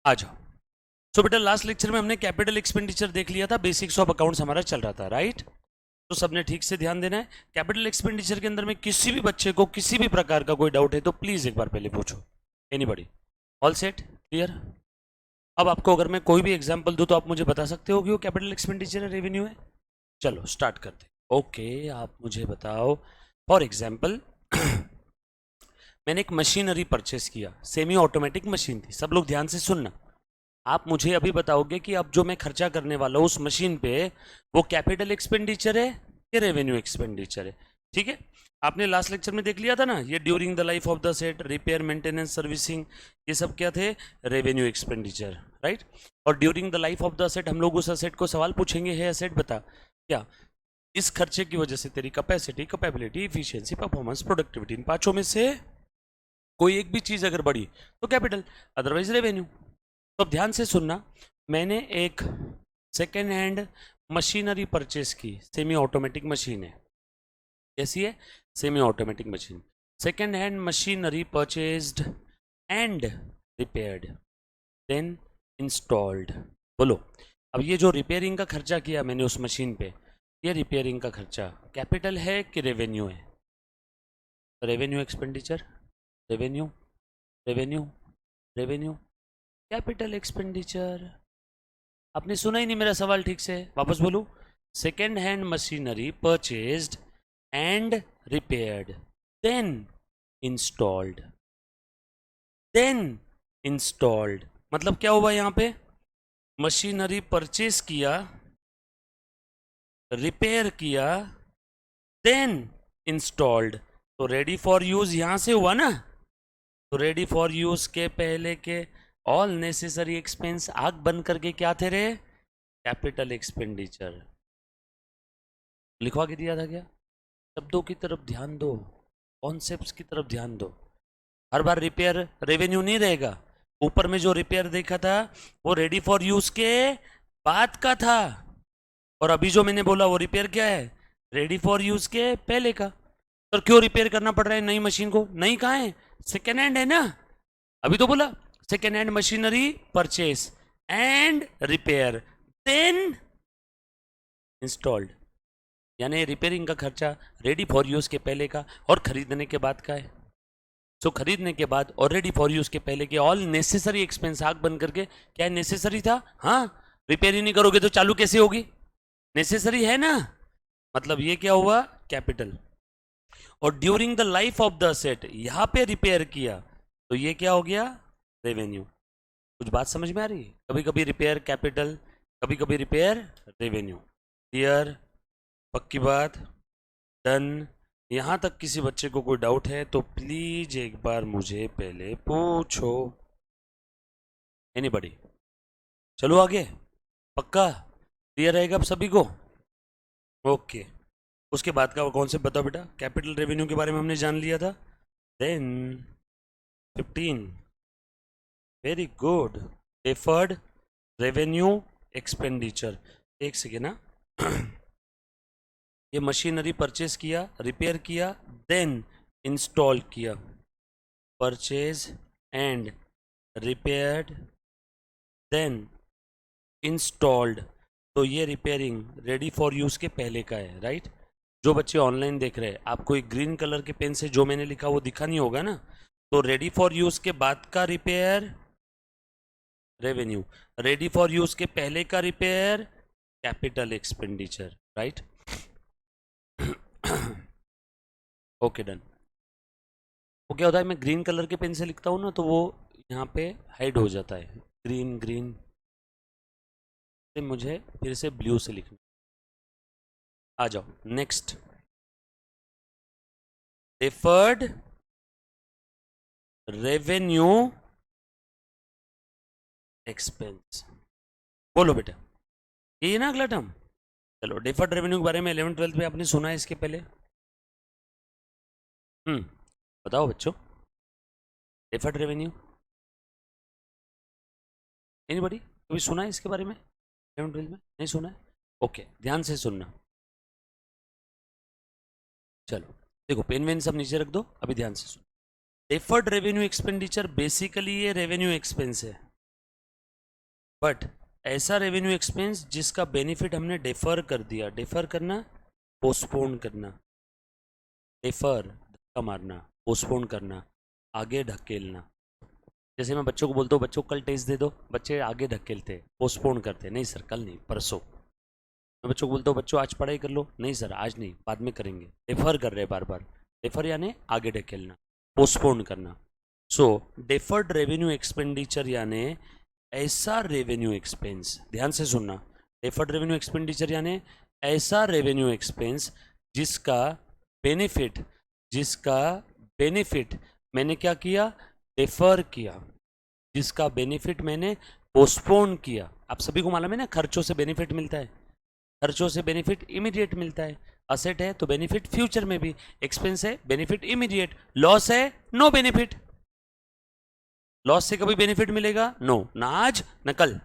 आ जाओ। सो बेटा last lecture में हमने कैपिटल एक्सपेंडिचर देख लिया था, बेसिक्स ऑफ अकाउंट्स हमारा चल रहा था, राइट। तो सबने ठीक से ध्यान देना है। कैपिटल एक्सपेंडिचर के अंदर में किसी भी बच्चे को किसी भी प्रकार का कोई डाउट है तो प्लीज एक बार पहले पूछो। एनीबॉडी? All set? क्लियर? अब आपको अगर मैं कोई भी एग्जांपल दूं तो आप मुझे बता सकते हो कि वो कैपिटल एक्सपेंडिचर है, रेवेन्यू है? चलो स्टार्ट करते हैं। ओके, आप मुझे बताओ फॉर एग्जाम्पल मैंने एक मशीनरी परचेस किया, सेमी ऑटोमेटिक मशीन थी। सब लोग ध्यान से सुनना। आप मुझे अभी बताओगे कि अब जो मैं खर्चा करने वाला हूं उस मशीन पे, वो कैपिटल एक्सपेंडिचर है या रेवेन्यू एक्सपेंडिचर है? ठीक है। आपने लास्ट लेक्चर में देख लिया था ना, ये during the life of the set, repair, maintenance, servicing, ये सब क्या थे? Revenue expenditure, right. और during the life of the set हम लोग उस असेट को सवाल पूछेंगे, है असेट बता क्या इस खर्चे की वजह से तेरी capacity, capability, efficiency, performance, productivity, इन पांचों में से कोई एक भी चीज अगर बढ़ी तो कैपिटल, अदरवाइज रेवेन्यू। तो अब ध्यान से सुनना। मैंने एक सेकेंड हैंड मशीनरी परचेस की, सेमी ऑटोमेटिक मशीन है। कैसी है? Semi automatic machine. Second hand machinery purchased and repaired then installed. बोलो, अब ये जो रिपेयरिंग का खर्चा किया मैंने उस मशीन पे, ये रिपेयरिंग का खर्चा कैपिटल है कि रेवेन्यू है? Revenue expenditure, revenue, revenue, revenue, capital expenditure. आपने सुना ही नहीं मेरा सवाल ठीक से, वापस बोलूं। Second hand machinery purchased and repaired then installed, then installed मतलब क्या हुआ यहां पे? मशीनरी परचेज किया, रिपेयर किया, देन इंस्टॉल्ड। तो रेडी फॉर यूज यहां से हुआ ना। तो रेडी फॉर यूज के पहले के ऑल नेसेसरी एक्सपेंस आग बंद करके क्या थे रे? Capital expenditure. लिखवा के दिया था क्या? शब्दों की तरफ ध्यान दो, कॉन्सेप्ट्स की तरफ ध्यान दो। हर बार रिपेयर रेवेन्यू नहीं रहेगा। ऊपर में जो रिपेयर देखा था वो रेडी फॉर यूज के बाद का था, और अभी जो मैंने बोला वो रिपेयर क्या है? रेडी फॉर यूज के पहले का। तो क्यों रिपेयर करना पड़ रहा है नई मशीन को? नई कहाँ है? सेकेंड हैंड है ना। अभी तो बोला second hand machinery purchase and repair then installed, यानी रिपेयरिंग का खर्चा रेडी फॉर यूज के पहले का और खरीदने के बाद का है। सो खरीदने के बाद और रेडी फॉर यूज के पहले के ऑल नेसेसरी एक्सपेंस आग बंद करके, क्या नेसेसरी था? हाँ, रिपेयर ही नहीं करोगे तो चालू कैसे होगी? नेसेसरी है ना। मतलब ये क्या हुआ? कैपिटल। और during the life of the asset यहां पे रिपेयर किया तो ये क्या हो गया? रेवेन्यू। कुछ बात समझ में आ रही है? कभी कभी रिपेयर कैपिटल, कभी कभी रिपेयर रेवेन्यू। क्लियर? पक्की बात? डन? यहां तक किसी बच्चे को कोई डाउट है तो प्लीज एक बार मुझे पहले पूछो। एनीबॉडी? चलो आगे। पक्का क्लियर रहेगा अब सभी को? ओके। उसके बाद का कॉन्सेप्ट बताओ बेटा। कैपिटल रेवेन्यू के बारे में हमने जान लिया था। Then 15, very good, deferred revenue expenditure. एक सेकेंड ना। ये मशीनरी परचेज किया, रिपेयर किया, देन इंस्टॉल किया। Purchase and repaired then installed. तो ये रिपेयरिंग रेडी फॉर यूज के पहले का है, राइट। जो बच्चे ऑनलाइन देख रहे हैं, आपको एक ग्रीन कलर के पेन से जो मैंने लिखा वो दिखा नहीं होगा ना। तो रेडी फॉर यूज के बाद का repair revenue, ready for use के पहले का repair capital expenditure, right. Okay done. वो क्या होता है, मैं ग्रीन कलर के पेन से लिखता हूँ ना तो वो यहाँ पे हाइड हो जाता है। ग्रीन ग्रीन से मुझे फिर से ब्लू से लिखना। आ जाओ नेक्स्ट। Deferred revenue expense. बोलो बेटा, ये है ना अगला टर्म। चलो, डिफर्ड रेवेन्यू के बारे में 11th 12th में आपने सुना है इसके पहले? बताओ बच्चों, डिफर्ड रेवेन्यू एनीबॉडी कभी सुना है इसके बारे में 11th 12th में? नहीं सुना है? ओके, ध्यान से सुनना। चलो देखो, पेन वेन सब नीचे रख दो, अभी ध्यान से सुनो। डिफर्ड रेवेन्यू एक्सपेंडिचर बेसिकली ये रेवेन्यू एक्सपेंस है। बट ऐसा रेवेन्यू एक्सपेंस जिसका बेनिफिट हमने डेफर कर दिया, डेफर करना, पोस्टपोन करना, डेफर धक्का मारना, पोस्टपोन करना, आगे ढकेलना। जैसे मैं बच्चों को बोलता हूँ बच्चों को कल टेस्ट दे दो, बच्चे आगे ढकेलते, पोस्टपोन करते, नहीं सर कल नहीं परसों। मैं बच्चों को बोलता हूँ बच्चों आज पढ़ाई कर लो, नहीं सर आज नहीं बाद में करेंगे, डेफर कर रहे बार बार। डेफर यानी आगे ढकेलना, पोस्टपोन करना। सो डेफर्ड रेवेन्यू एक्सपेंडिचर यानी ऐसा रेवेन्यू एक्सपेंस, ध्यान से सुनना, डेफर्ड रेवेन्यू एक्सपेंडिचर यानी ऐसा रेवेन्यू एक्सपेंस जिसका बेनिफिट, जिसका बेनिफिट मैंने क्या किया, डेफर किया, जिसका बेनिफिट मैंने पोस्टपोन किया। आप सभी को मालूम है ना, खर्चों से बेनिफिट मिलता है, खर्चों से बेनिफिट इमीडिएट मिलता है। असेट है तो बेनिफिट फ्यूचर में भी, एक्सपेंस है बेनिफिट इमीडिएट, लॉस है नो बेनिफिट। लॉस से कभी बेनिफिट मिलेगा? नो, ना आज ना कल।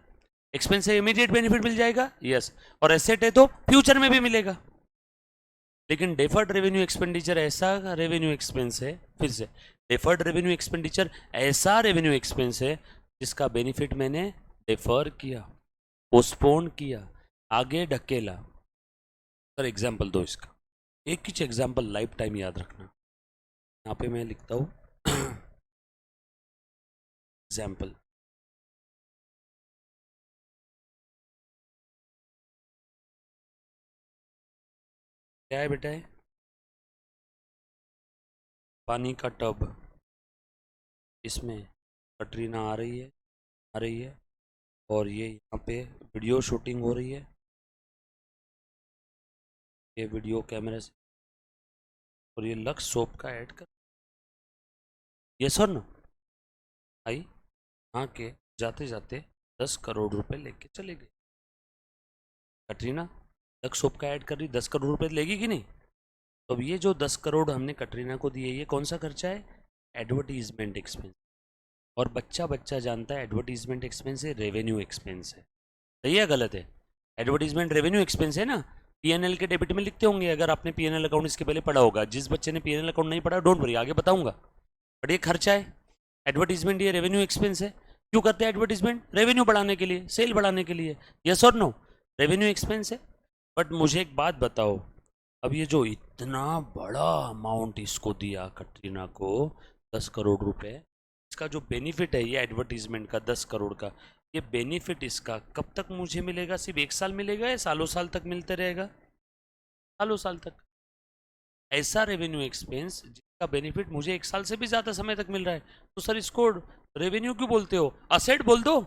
एक्सपेंस से इमीडिएट बेनिफिट मिल जाएगा, यस, और एसेट है तो फ्यूचर में भी मिलेगा। लेकिन डेफर्ड रेवेन्यू एक्सपेंडिचर ऐसा रेवेन्यू एक्सपेंस है, फिर से डेफर्ड रेवेन्यू एक्सपेंडिचर ऐसा रेवेन्यू एक्सपेंस है जिसका बेनिफिट मैंने डेफर किया, पोस्टपोन किया, आगे ढकेला। सर एग्जाम्पल दो इसका, एक ही एग्जाम्पल लाइफ टाइम याद रखना। यहाँ पे मैं लिखता हूँ एग्जाम्पल। क्या है बेटा? है पानी का टब, इसमें कटरीना आ रही है, आ रही है, और ये यहाँ पे वीडियो शूटिंग हो रही है, ये वीडियो कैमरे से, और ये लक्स सोप का ऐड कर, ये सर ना आई यहाँ के जाते जाते 10 करोड़ रुपए लेके चले गए। कटरीना लक्स सोप का ऐड कर रही, 10 करोड़ रुपए लेगी कि नहीं? तो अब ये जो 10 करोड़ हमने कटरीना को दिए, ये कौन सा खर्चा है? Advertisement expense. और बच्चा बच्चा जानता है एडवर्टीजमेंट एक्सपेंस है, रेवेन्यू एक्सपेंस है। सही है गलत है? एडवर्टीजमेंट रेवेन्यू एक्सपेंस है ना, पीएनएल के डेबिट में लिखते होंगे अगर आपने पीएनएल अकाउंट इसके पहले पढ़ा होगा। जिस बच्चे ने पीएनएल अकाउंट नहीं पढ़ा डोंट वरी, आगे बताऊंगा। बट ये खर्चा है, एडवर्टीजमेंट ये रेवेन्यू एक्सपेंस है। क्यों करते हैं एडवर्टीजमेंट? रेवेन्यू बढ़ाने के लिए, सेल बढ़ाने के लिए, यस और नो? रेवेन्यू एक्सपेंस है। बट मुझे एक बात बताओ, अब ये जो इतना बड़ा अमाउंट इसको दिया कटरीना को, 10 करोड़ रुपए, इसका जो बेनिफिट है ये एडवर्टीजमेंट का 10 करोड़ का, ये बेनिफिट इसका कब तक मुझे मिलेगा? सिर्फ 1 साल मिलेगा या सालों साल तक मिलते रहेगा? सालों साल तक। ऐसा रेवेन्यू एक्सपेंस जिसका बेनिफिट मुझे 1 साल से भी ज्यादा समय तक मिल रहा है, तो सर इसको रेवेन्यू क्यों बोलते हो? असेट बोल दो।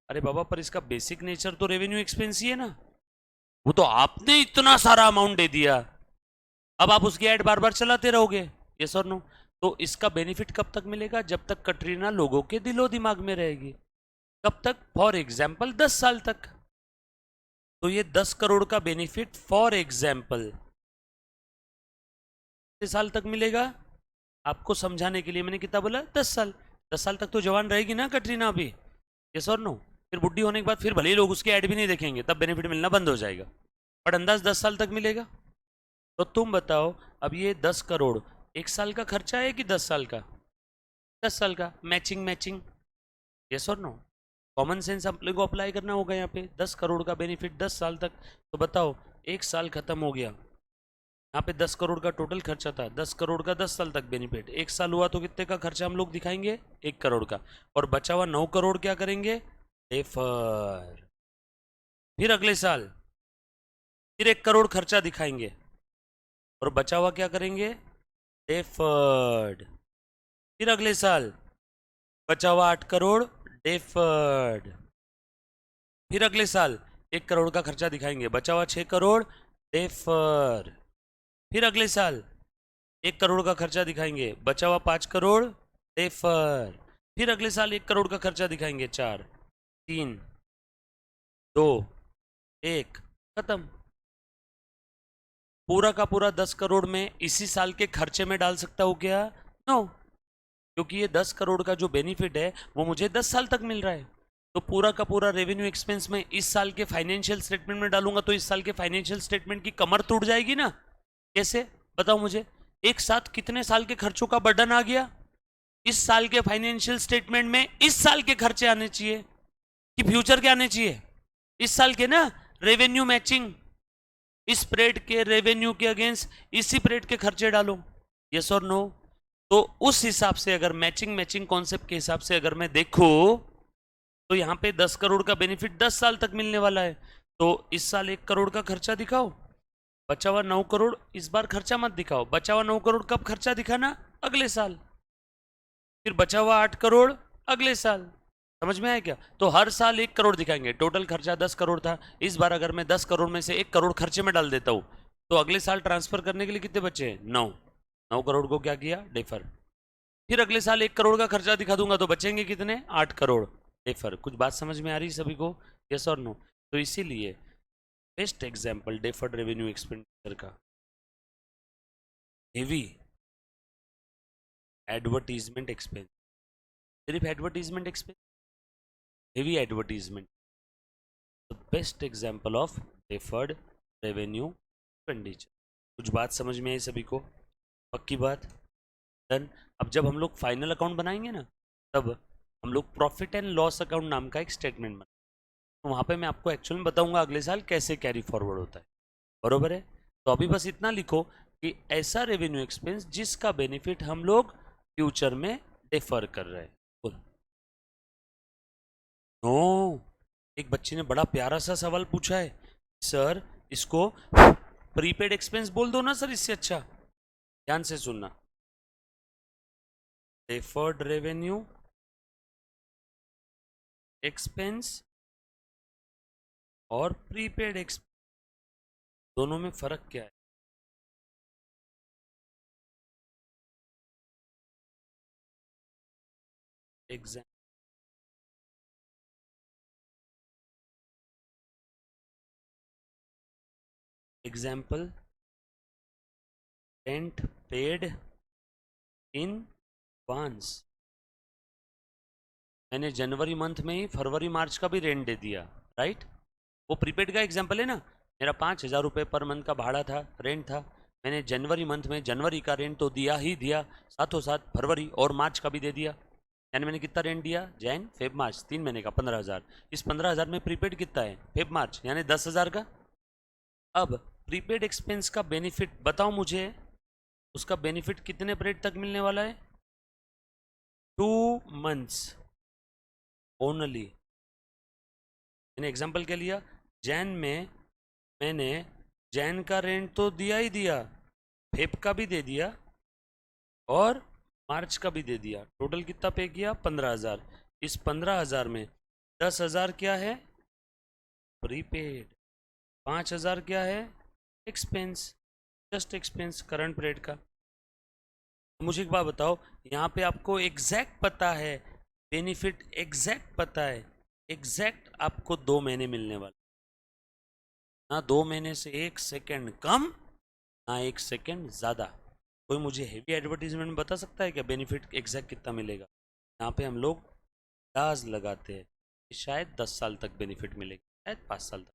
अरे बाबा, पर इसका बेसिक नेचर तो रेवेन्यू एक्सपेंस ही है ना। वो तो आपने इतना सारा अमाउंट दे दिया, अब आप उसकी ऐड बार बार चलाते रहोगे, यस और नो? तो इसका बेनिफिट कब तक मिलेगा? जब तक कटरीना लोगों के दिलो दिमाग में रहेगी। कब तक? फॉर एग्जाम्पल 10 साल तक। तो ये 10 करोड़ का बेनिफिट फॉर एग्जाम्पल कितने साल तक मिलेगा? आपको समझाने के लिए मैंने कितना बोला? 10 साल। 10 साल तक तो जवान रहेगी ना कटरीना अभी, यस और नो? फिर बुढ़ी होने के बाद फिर भले ही लोग उसकी ऐड भी नहीं देखेंगे, तब बेनिफिट मिलना बंद हो जाएगा। बट अंदाज 10 साल तक मिलेगा। तो तुम बताओ, अब ये 10 करोड़ 1 साल का खर्चा है कि 10 साल का? 10 साल का। मैचिंग मैचिंग, यस और नो? कॉमन सेंस आप लोगों को अप्लाई करना होगा यहाँ पे। 10 करोड़ का बेनिफिट 10 साल तक, तो बताओ 1 साल खत्म हो गया, यहाँ पे 10 करोड़ का टोटल खर्चा था, 10 करोड़ का 10 साल तक बेनिफिट, 1 साल हुआ तो कितने का खर्चा हम लोग दिखाएंगे? 1 करोड़ का। और बचा हुआ 9 करोड़ क्या करेंगे? डेफर। फिर अगले साल फिर 1 करोड़ खर्चा दिखाएंगे, और बचा हुआ क्या करेंगे? डेफर्ड। फिर अगले साल बचा हुआ 8 करोड़, डेफर्ड। फिर अगले साल 1 करोड़ का खर्चा दिखाएंगे, बचा हुआ 6 करोड़, डेफर। फिर अगले साल 1 करोड़ का खर्चा दिखाएंगे, बचा हुआ 5 करोड़, डेफर। फिर अगले साल 1 करोड़ का खर्चा दिखाएंगे, 4, 3, 2, 1, खत्म। पूरा का पूरा 10 करोड़ में इसी साल के खर्चे में डाल सकता हूँ क्या? नो, क्योंकि ये 10 करोड़ का जो बेनिफिट है वो मुझे 10 साल तक मिल रहा है। तो पूरा का पूरा रेवेन्यू एक्सपेंस में इस साल के फाइनेंशियल स्टेटमेंट में डालूंगा, तो इस साल के फाइनेंशियल स्टेटमेंट की कमर टूट जाएगी ना। कैसे? बताओ मुझे। एक साथ कितने साल के खर्चों का बर्डन आ गया? इस साल के फाइनेंशियल स्टेटमेंट में इस साल के खर्चे आने चाहिए, कि फ्यूचर क्या आने चाहिए, इस साल के ना रेवेन्यू मैचिंग, इस परेड के रेवेन्यू के अगेंस्ट इसी परेड के खर्चे डालो, यस और नो। तो उस हिसाब से अगर मैचिंग मैचिंग कॉन्सेप्ट के हिसाब से अगर मैं देखूं तो यहां पे 10 करोड़ का बेनिफिट 10 साल तक मिलने वाला है। तो इस साल 1 करोड़ का खर्चा दिखाओ, बचा हुआ 9 करोड़ इस बार खर्चा मत दिखाओ, बचा हुआ 9 करोड़ कब खर्चा दिखाना, अगले साल, फिर बचा हुआ 8 करोड़ अगले साल। समझ में आया क्या? तो हर साल 1 करोड़ दिखाएंगे। टोटल खर्चा 10 करोड़ था, इस बार अगर मैं 10 करोड़ में से 1 करोड़ खर्चे में डाल देता हूं तो अगले साल ट्रांसफर करने के लिए कितने बचे, 9 करोड़ को क्या किया, डेफर। फिर अगले साल 1 करोड़ का खर्चा दिखा दूंगा तो बचेंगे कितने, 8 करोड़, डेफर। कुछ बात समझ में आ रही सभी को, यस और नो? तो इसीलिए best example deferred revenue expenditure का, हेवी एडवर्टीजमेंट एक्सपेंस, सिर्फ advertisement expense, heavy advertisement, the best example of deferred revenue expenditure. कुछ बात समझ में आई सभी को, पक्की बात, डन। अब जब हम लोग फाइनल अकाउंट बनाएंगे ना, तब हम लोग प्रॉफिट एंड लॉस अकाउंट नाम का एक स्टेटमेंट बनाएंगे, तो वहाँ पे मैं आपको एक्चुअल में बताऊंगा अगले साल कैसे कैरी फॉरवर्ड होता है, बरोबर है? तो अभी बस इतना लिखो कि ऐसा रेवेन्यू एक्सपेंस जिसका बेनिफिट हम लोग फ्यूचर में डिफर कर रहे हैं। नो, एक बच्चे ने बड़ा प्यारा सा सवाल पूछा है, सर इसको प्रीपेड एक्सपेंस बोल दो ना सर, इससे अच्छा। ध्यान से सुनना, डिफर्ड रेवेन्यू एक्सपेंस और प्रीपेड एक्सपेंस, दोनों में फर्क क्या है? Example, rent paid in advance, मैंने जनवरी मंथ में ही फरवरी मार्च का भी रेंट दे दिया, राइट? वो प्रीपेड का एग्जाम्पल है ना, मेरा 5,000 रुपये पर मंथ का भाड़ा था, रेंट था, मैंने जनवरी मंथ में जनवरी का रेंट तो दिया ही दिया, साथों साथ फरवरी और मार्च का भी दे दिया। यानी मैंने कितना रेंट दिया, जैन फेब मार्च 3 महीने का 15,000। इस 15,000 में प्रीपेड कितना है, फेब मार्च, यानी 10,000 का। अब प्रीपेड एक्सपेंस का बेनिफिट बताओ मुझे, उसका बेनिफिट कितने पीरियड तक मिलने वाला है, 2 मंथ्स ओनली। मैंने एग्जाम्पल क्या लिया, जैन में मैंने जैन का रेंट तो दिया ही दिया, फेब का भी दे दिया और मार्च का भी दे दिया, टोटल कितना पे किया, 15,000। इस 15,000 में 10,000 क्या है, प्रीपेड, 5,000 क्या है, expense, just expense current period का। मुझे एक बात बताओ, यहाँ पे आपको एग्जैक्ट पता है बेनिफिट, एग्जैक्ट पता है, एग्जैक्ट आपको 2 महीने मिलने वाले, ना 2 महीने से 1 सेकेंड कम, ना 1 सेकेंड ज़्यादा। कोई मुझे हेवी एडवर्टीजमेंट बता सकता है क्या बेनिफिट एग्जैक्ट कितना मिलेगा? यहाँ पे हम लोग दाज लगाते हैं कि शायद 10 साल तक बेनिफिट मिलेगा, शायद 5 साल तक।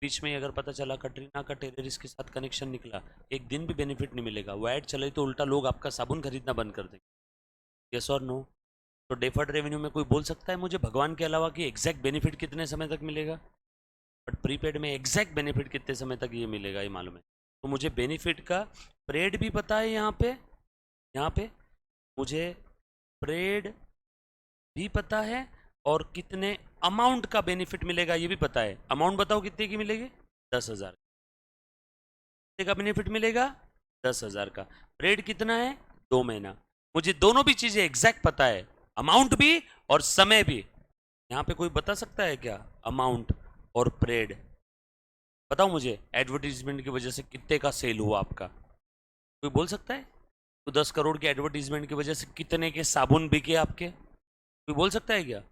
बीच में ही अगर पता चला कटरीना का टेररिस्ट के साथ कनेक्शन निकला, एक दिन भी बेनिफिट नहीं मिलेगा, वो ऐड चले तो उल्टा लोग आपका साबुन खरीदना बंद कर देंगे, यस और नो? तो डेफर्ड रेवेन्यू में कोई बोल सकता है मुझे भगवान के अलावा कि एग्जैक्ट बेनिफिट कितने समय तक मिलेगा? बट प्रीपेड में एग्जैक्ट बेनिफिट कितने समय तक ये मिलेगा ये मालूम है। तो मुझे बेनिफिट का परेड भी पता है, यहाँ पे मुझे परेड भी पता है और कितने अमाउंट का बेनिफिट मिलेगा ये भी पता है। अमाउंट बताओ कितने की मिलेगी, 10,000 का बेनिफिट मिलेगा, 10,000 का। परेड कितना है, 2 महीना। मुझे दोनों भी चीजें एग्जैक्ट पता है, अमाउंट भी और समय भी। यहाँ पे कोई बता सकता है क्या अमाउंट और परेड? बताओ मुझे, एडवर्टीजमेंट की वजह से कितने का सेल हुआ आपका, कोई बोल सकता है? तो 10 करोड़ के एडवर्टीजमेंट की वजह से कितने के साबुन बिके आपके, कोई बोल सकता है क्या?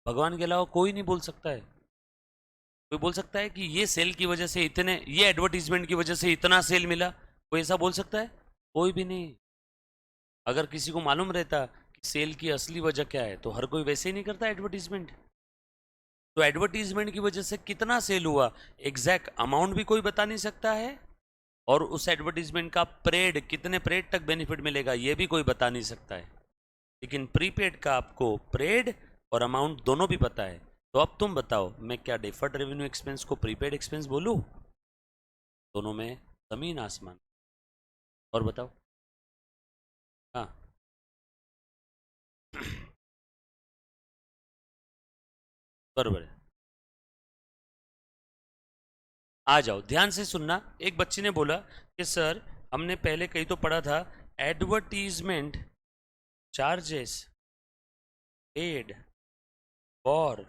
भगवान के अलावा कोई नहीं बोल सकता है। कोई बोल सकता है कि ये सेल की वजह से इतने, ये एडवर्टीजमेंट की वजह से इतना सेल मिला, कोई ऐसा बोल सकता है? कोई भी नहीं। अगर किसी को मालूम रहता कि सेल की असली वजह क्या है तो हर कोई वैसे ही नहीं करता एडवर्टीजमेंट। तो एडवर्टीजमेंट की वजह से कितना सेल हुआ, एग्जैक्ट अमाउंट भी कोई बता नहीं सकता है, और उस एडवर्टीजमेंट का परेड, कितने परेड तक बेनिफिट मिलेगा ये भी कोई बता नहीं सकता है। लेकिन प्रीपेड का आपको परेड और अमाउंट दोनों भी पता है। तो अब तुम बताओ, मैं क्या डिफर्ड रेवेन्यू एक्सपेंस को प्रीपेड एक्सपेंस बोलूं? दोनों में जमीन आसमान। और बताओ। हाँ। बरोबर है। आ जाओ, ध्यान से सुनना। एक बच्ची ने बोला कि सर, हमने पहले कहीं तो पढ़ा था, advertisement charges paid for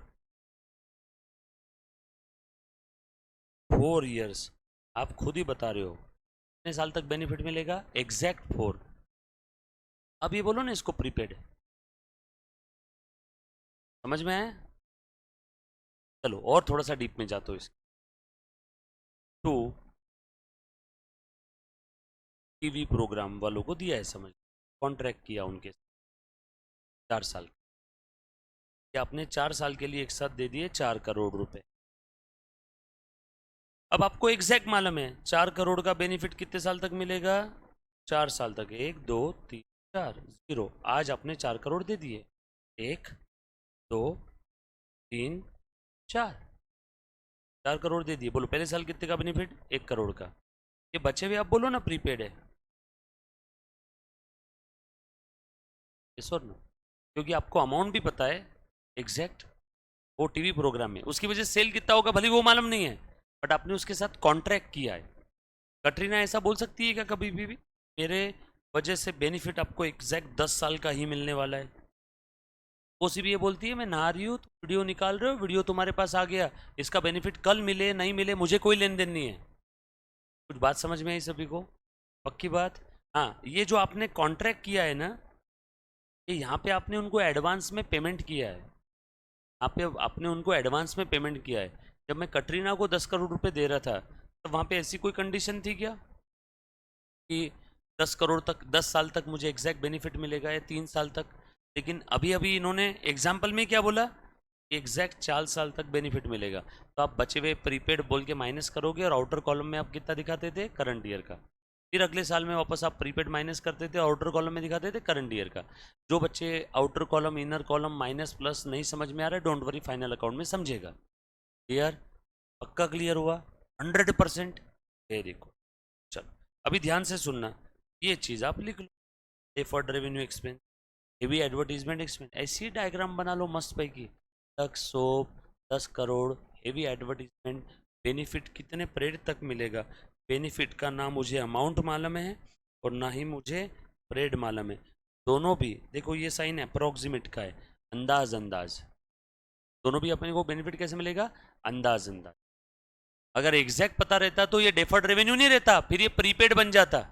4 years। आप खुद ही बता रहे हो कितने साल तक बेनिफिट मिलेगा? एग्जैक्ट 4। अब ये बोलो ना इसको प्रीपेड। समझ में आया? चलो और थोड़ा सा डीप में जाते हो। इस टू टीवी प्रोग्राम वालों को दिया है समझ, कॉन्ट्रैक्ट किया उनके 4 साल। कि आपने 4 साल के लिए एक साथ दे दिए 4 करोड़ रुपए। अब आपको एग्जैक्ट मालूम है 4 करोड़ का बेनिफिट कितने साल तक मिलेगा? 4 साल तक। 1 2 3 4 0। आज आपने 4 करोड़ दे दिए। 1 2 3 4। 4 करोड़ दे दिए। बोलो पहले साल कितने का बेनिफिट? 1 करोड़ का। ये बचे हुए आप बोलो ना प्रीपेड है। यस और नो? क्योंकि आपको अमाउंट भी पता है एग्जैक्ट, वो टीवी प्रोग्राम में उसकी वजह से सेल कितना होगा भले वो मालूम नहीं है, बट आपने उसके साथ कॉन्ट्रैक्ट किया है। कटरीना ऐसा बोल सकती है क्या कभी भी मेरे वजह से बेनिफिट आपको एग्जैक्ट 10 साल का ही मिलने वाला है? वो सी भी ये बोलती है मैं नहा रही हूँ, वीडियो निकाल रहे हो, वीडियो तुम्हारे पास आ गया, इसका बेनिफिट कल मिले नहीं मिले मुझे कोई लेन देन नहीं है। कुछ बात समझ में आई सभी को? पक्की बात? हाँ, ये जो आपने कॉन्ट्रैक्ट किया है ना, ये यहाँ पे आपने उनको एडवांस में पेमेंट किया है। यहाँ पे आपने उनको एडवांस में पेमेंट किया है। जब मैं कटरीना को 10 करोड़ रुपए दे रहा था, तो वहाँ पे ऐसी कोई कंडीशन थी क्या कि 10 करोड़ तक 10 साल तक मुझे एग्जैक्ट बेनिफिट मिलेगा या 3 साल तक? लेकिन अभी अभी इन्होंने एग्जाम्पल में क्या बोला? एग्जैक्ट 4 साल तक बेनिफिट मिलेगा। तो आप बचे हुए प्रीपेड बोल के माइनस करोगे और आउटर कॉलम में आप कितना दिखाते थे? करंट ईयर का। फिर अगले साल में वापस आप प्रीपेड माइनस करते थे, आउटर कॉलम में दिखाते थे करंट ईयर का। जो बच्चे outer column inner column minus plus नहीं समझ में आ रहा है, डोंट वरी, फाइनल अकाउंट में समझेगा। क्लियर? पक्का क्लियर हुआ? 100%। Very good. चलो अभी ध्यान से सुनना, ये चीज़ आप लिख लो। Deferred revenue expense, heavy advertisement expense, ऐसी डायग्राम बना लो मस्त पैकी। तक soap 10 crore, heavy advertisement, benefit कितने पीरियड तक मिलेगा? बेनिफिट का ना मुझे अमाउंट मालूम है और ना ही मुझे पीरियड मालूम है। दोनों भी देखो, ये साइन अप्रोक्सीमेट का है, अंदाज अंदाज। दोनों भी अपने को बेनिफिट कैसे मिलेगा? अंदाज अंदाज। अगर एग्जैक्ट पता रहता तो ये डेफर्ड रेवेन्यू नहीं रहता, फिर ये प्रीपेड बन जाता।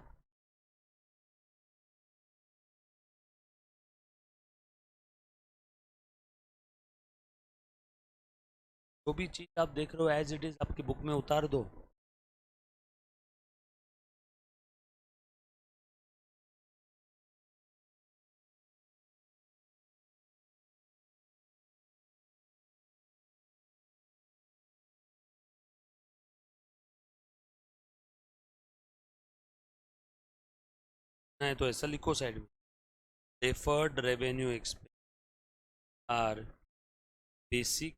जो भी चीज आप देख रहे हो एज इट इज आपकी बुक में उतार दो। नहीं तो ऐसा लिखो साइड में, deferred revenue expense are basic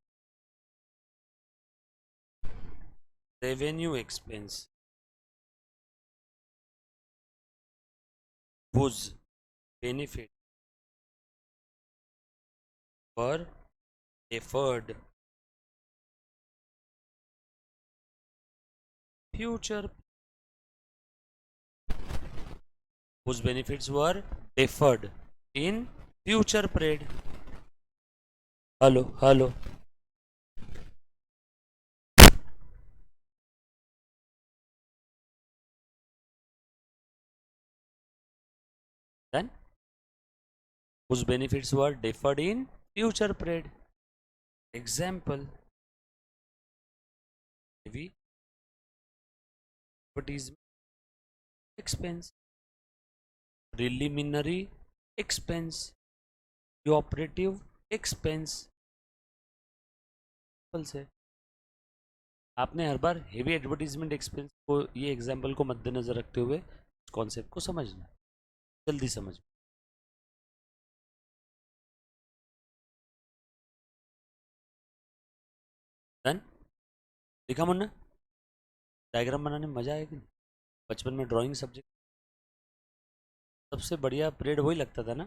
revenue expense whose benefit were deferred future, whose benefits were deferred in future period। Hello hello. then whose benefits were deferred in future period। example, heavy advertisement expense, preliminary expense, operative expense। से आपने हर बार heavy advertisement expense को, ये example को मद्देनजर रखते हुए concept को समझना, जल्दी समझ। डन। लिखा मुन्ना? डायग्राम बनाने में मजा आएगी। बचपन में ड्राइंग सब्जेक्ट सबसे बढ़िया पीरियड वही लगता था ना,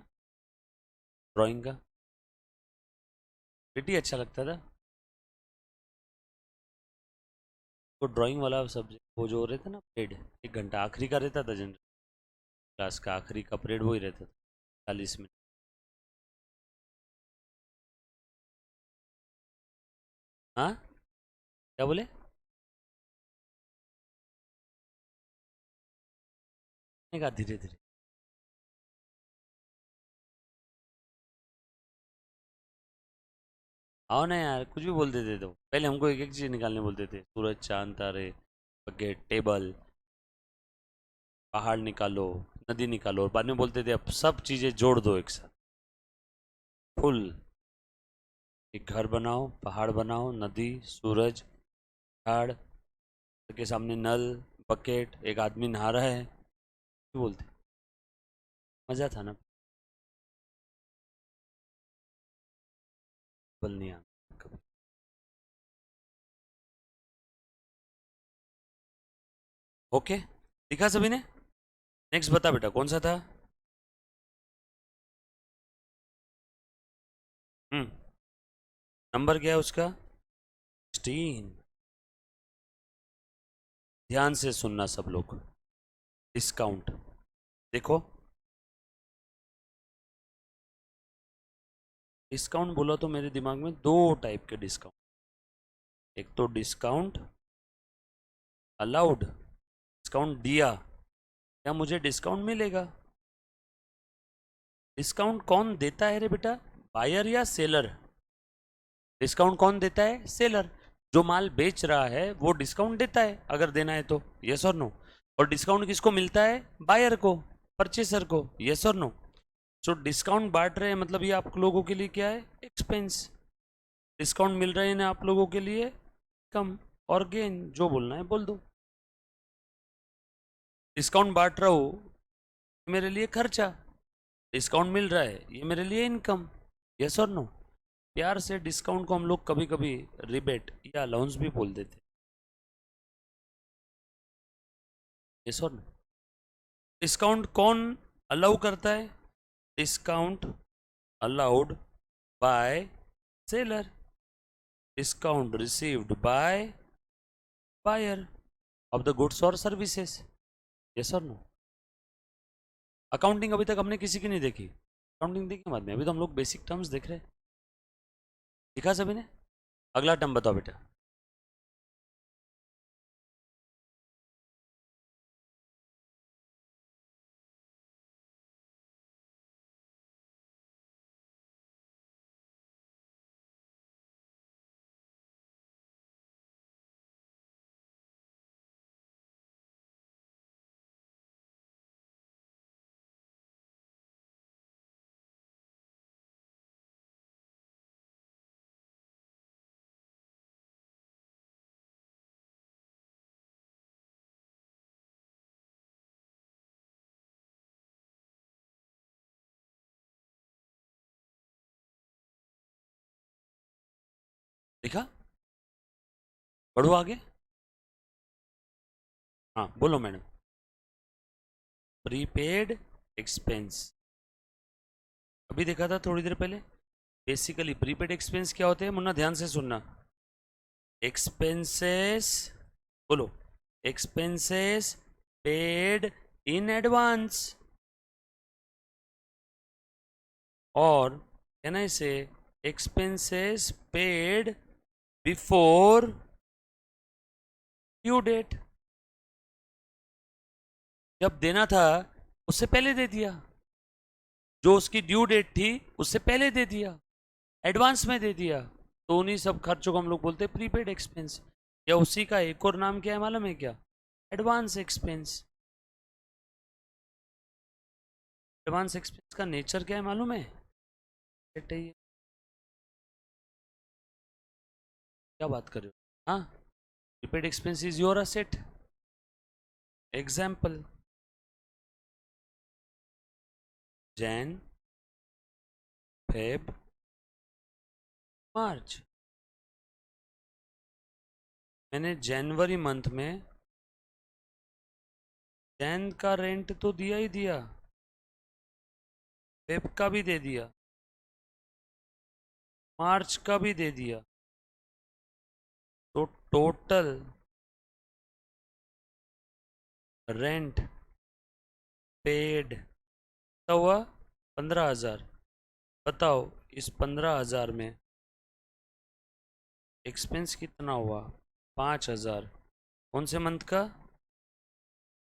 ड्राइंग का। कितनी अच्छा लगता था तो ड्राइंग वाला सब्जेक्ट, वो जो रहता ना पीरियड, 1 घंटा आखिरी का रहता था जनरल क्लास का, आखिरी का पीरियड वही रहता था, 40 मिनट। हाँ, क्या बोले? मैंने कहा धीरे धीरे। आओ ना यार, कुछ भी बोल देते थे। पहले हमको एक एक चीज निकालने बोलते थे, सूरज चांद तारे, बकेट, टेबल, पहाड़ निकालो, नदी निकालो, और बाद में बोलते थे अब सब चीजें जोड़ दो एक साथ, फुल एक घर बनाओ, पहाड़ बनाओ, नदी, सूरज, झाड़ के सामने नल, बकेट, एक आदमी नहा रहा है, क्यों बोलते? मजा था ना। बल नहीं आ कभी। ओके, दिखा सभी ने? नेक्स्ट बता बेटा, कौन सा था? हम्म, नंबर क्या है उसका? 16। ध्यान से सुनना सब लोग। डिस्काउंट, देखो, डिस्काउंट बोला तो मेरे दिमाग में दो टाइप के डिस्काउंट। एक तो डिस्काउंट अलाउड, डिस्काउंट दिया, क्या मुझे डिस्काउंट मिलेगा? डिस्काउंट कौन देता है रे बेटा? बायर या सेलर? डिस्काउंट कौन देता है? सेलर। जो माल बेच रहा है वो डिस्काउंट देता है अगर देना है तो, यस और नो। और डिस्काउंट किसको मिलता है? बायर को, परचेसर को, यस और नो। सो डिस्काउंट बांट रहे हैं मतलब ये आप लोगों के लिए क्या है? एक्सपेंस। डिस्काउंट मिल रहे हैं ना आप लोगों के लिए, कम और गेन, जो बोलना है बोल दो। डिस्काउंट बांट रहा हूँ, मेरे लिए खर्चा। डिस्काउंट मिल रहा है, ये मेरे लिए इनकम, यस और नो। प्यार से डिस्काउंट को हम लोग कभी कभी रिबेट या अलाउंस भी बोल देते, यस और नो। डिस्काउंट कौन अलाउ करता है? Discount allowed by seller, discount received by buyer of the goods और सर्विसेज, यस और नो। अकाउंटिंग अभी तक हमने किसी की नहीं देखी, अकाउंटिंग देखी बाद में, अभी तो हम लोग बेसिक टर्म्स देख रहे हैं। दिखा सभी ने? अगला टर्म बताओ बेटा। दिखा? बढ़ो आगे। हाँ बोलो मैडम। प्रीपेड एक्सपेंस, अभी देखा था थोड़ी देर पहले। बेसिकली प्रीपेड एक्सपेंस क्या होते हैं मुन्ना, ध्यान से सुनना। एक्सपेंसेस, बोलो, एक्सपेंसेस पेड इन एडवांस, और can I say expenses paid before due date. जब देना था उससे पहले दे दिया, जो उसकी ड्यू डेट थी उससे पहले दे दिया, एडवांस में दे दिया, तो उन्हीं सब खर्चों को हम लोग बोलते हैं प्रीपेड एक्सपेंस। या उसी का एक और नाम क्या है मालूम है क्या? Advance expense. एडवांस एक्सपेंस का नेचर क्या है मालूम है? बेटे ये क्या बात कर रहे हो? हाँ, prepaid expense is your asset. Example, Jan, Feb, March. मैंने जनवरी मंथ में जैन का रेंट तो दिया ही दिया, फेब का भी दे दिया, मार्च का भी दे दिया, तो टोटल रेंट पेड तो हुआ 15,000। बताओ इस 15,000 में एक्सपेंस कितना हुआ? 5,000। कौन से मंथ का?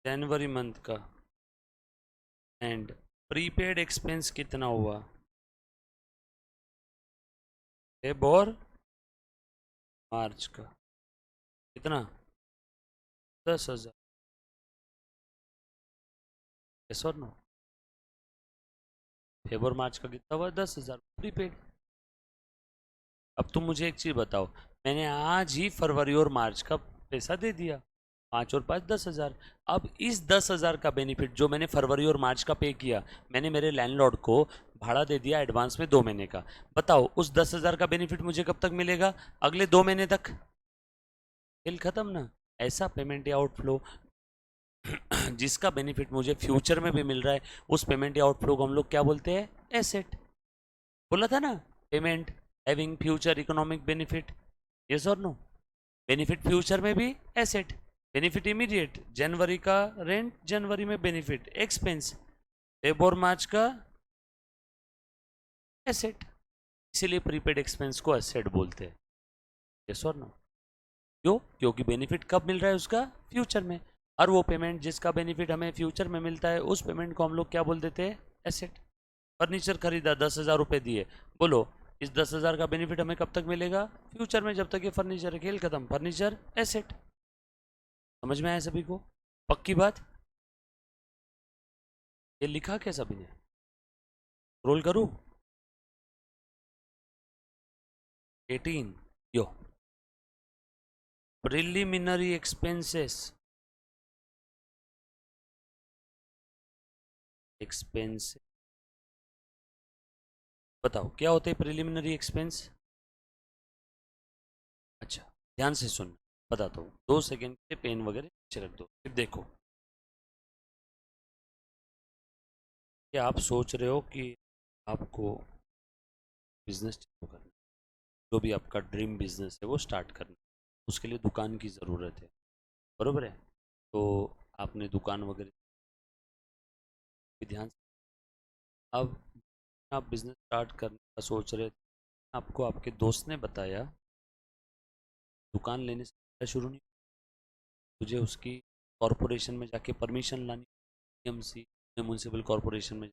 जनवरी मंथ का। एंड प्रीपेड एक्सपेंस कितना हुआ? फेब और मार्च का। कितना? 10,000। यस और नो? फेब और मार्च का कितना हुआ? 10,000 प्रीपेड। अब तुम मुझे एक चीज़ बताओ, मैंने आज ही फरवरी और मार्च का पैसा दे दिया, 5 और 5 10,000। अब इस 10,000 का बेनिफिट जो मैंने फरवरी और मार्च का पे किया, मैंने मेरे लैंडलॉर्ड को भाड़ा दे दिया एडवांस में 2 महीने का। बताओ उस 10,000 का बेनिफिट मुझे कब तक मिलेगा? अगले 2 महीने तक। खेल खत्म ना। ऐसा पेमेंट या आउटफ्लो जिसका बेनिफिट मुझे फ्यूचर में भी मिल रहा है, उस पेमेंट या आउटफ्लो को हम लोग क्या बोलते हैं? एसेट। बोला था ना, payment having future economic benefit. Yes और नो? बेनिफिट फ्यूचर में भी एसेट, बेनिफिट इमीडिएट जनवरी का रेंट जनवरी में बेनिफिट एक्सपेंस, फेब और मार्च का एसेट। इसीलिए प्रीपेड एक्सपेंस को एसेट बोलते हैं। यस और नो? क्यों? क्योंकि बेनिफिट कब मिल रहा है उसका? फ्यूचर में। और वो पेमेंट जिसका बेनिफिट हमें फ्यूचर में मिलता है, उस पेमेंट को हम लोग क्या बोल देते हैं? एसेट। फर्नीचर खरीदा 10,000 रुपये दिए, बोलो इस 10,000 का बेनिफिट हमें कब तक मिलेगा? फ्यूचर में, जब तक ये फर्नीचर है। खेल खत्म। Furniture asset. समझ में आया सभी को? पक्की बात? ये लिखा क्या सभी ने? रोल करूं? 18 यो प्रिलिमिनरी एक्सपेंसेस। एक्सपेंस बताओ क्या होते हैं प्रिलिमिनरी एक्सपेंस? अच्छा, ध्यान से सुन, बताता हूँ। 2 सेकेंड के पेन वगैरह नीचे रख दो, फिर देखो। क्या आप सोच रहे हो कि आपको बिजनेस चालू करना, जो भी आपका ड्रीम बिजनेस है वो स्टार्ट करना, उसके लिए दुकान की ज़रूरत है, बरोबर है? तो आपने दुकान वगैरह भी ध्यान से, अब आप बिजनेस स्टार्ट करने का सोच रहे थे, आपको आपके दोस्त ने बताया दुकान लेने से शुरू नहीं, तुझे उसकी कॉरपोरेशन में जाके परमिशन लानी, एमसी म्यूनसिपल कॉरपोरेशन में।